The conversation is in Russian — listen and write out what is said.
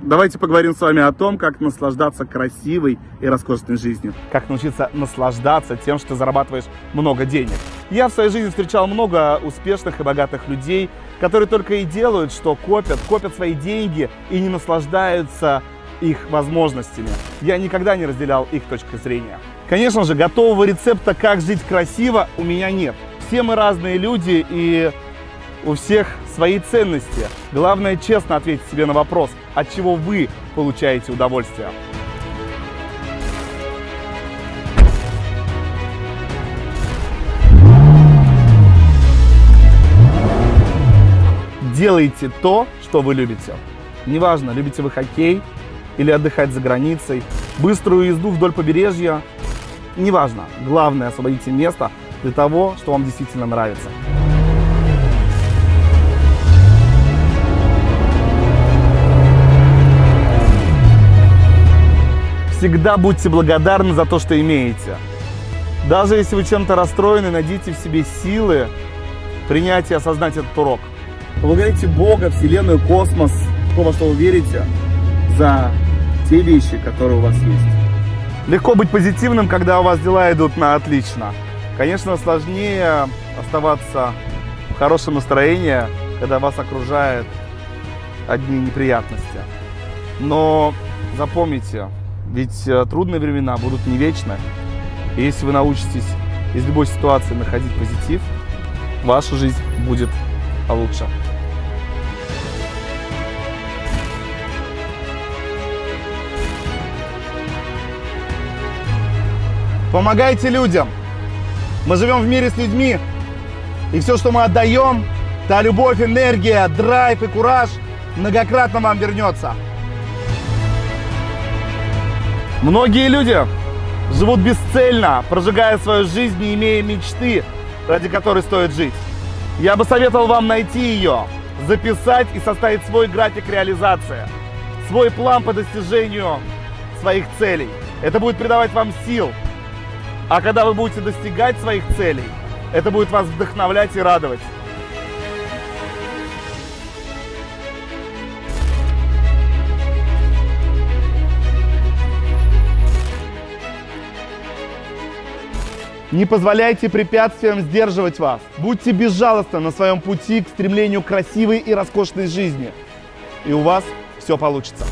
Давайте поговорим с вами о том, как наслаждаться красивой и роскошной жизнью. Как научиться наслаждаться тем, что зарабатываешь много денег. Я в своей жизни встречал много успешных и богатых людей, которые только и делают, что копят свои деньги и не наслаждаются их возможностями. Я никогда не разделял их точку зрения. Конечно же, готового рецепта, как жить красиво, у меня нет. Все мы разные люди, и у всех свои ценности. Главное, честно ответить себе на вопрос, от чего вы получаете удовольствие. Делайте то, что вы любите. Неважно, любите вы хоккей или отдыхать за границей, быструю езду вдоль побережья. Неважно. Главное, освободите место для того, что вам действительно нравится. Всегда будьте благодарны за то, что имеете. Даже если вы чем-то расстроены, найдите в себе силы принять и осознать этот урок. Поблагодарите Бога, Вселенную, космос, то, во что вы верите, за те вещи, которые у вас есть. Легко быть позитивным, когда у вас дела идут на отлично. Конечно, сложнее оставаться в хорошем настроении, когда вас окружают одни неприятности. Но запомните, ведь трудные времена будут не вечны. И если вы научитесь из любой ситуации находить позитив, ваша жизнь будет получше. Помогайте людям. Мы живем в мире с людьми, и все, что мы отдаем, та любовь, энергия, драйв и кураж многократно вам вернется. Многие люди живут бесцельно, прожигая свою жизнь, не имея мечты, ради которой стоит жить. Я бы советовал вам найти ее, записать и составить свой график реализации, свой план по достижению своих целей. Это будет придавать вам сил. А когда вы будете достигать своих целей, это будет вас вдохновлять и радовать. Не позволяйте препятствиям сдерживать вас. Будьте безжалостны на своем пути к стремлению к красивой и роскошной жизни. И у вас все получится.